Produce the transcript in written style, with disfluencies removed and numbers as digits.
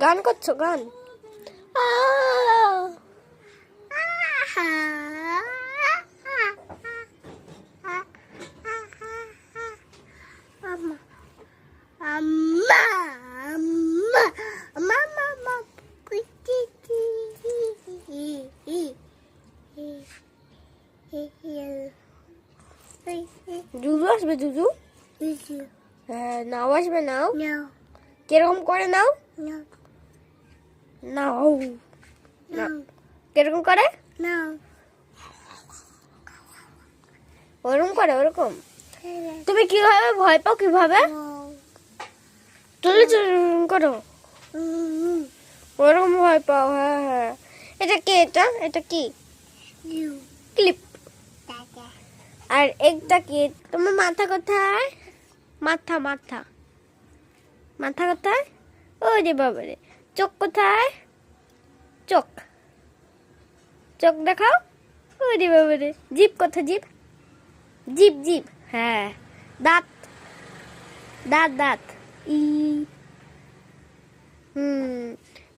গান করছো গান? জুজু আসবে জুজু? হ্যাঁ নাও আসবে নাও। কিরকম করে নাও? নাও কিরকম করে? ওরকম করে ওরকম। তুমি কিভাবে ভয় পাও কিভাবে? তুলে করো ওরকম ভয় পাও। হ্যাঁ হ্যাঁ। এটা কি? এটা কি? ক্লিপ। আর একটা কি? তোমার মাথা কোথায়? মাথা মাথা মাথা কোথায়? ওই যে বাবারে। চোখ কোথায়? চোখ চোখ দেখাও। ওই যে বাবারে। জিভ কোথায়? জিভ জিভ জিভ। হ্যাঁ। দাঁত দাঁত দাঁত। হুম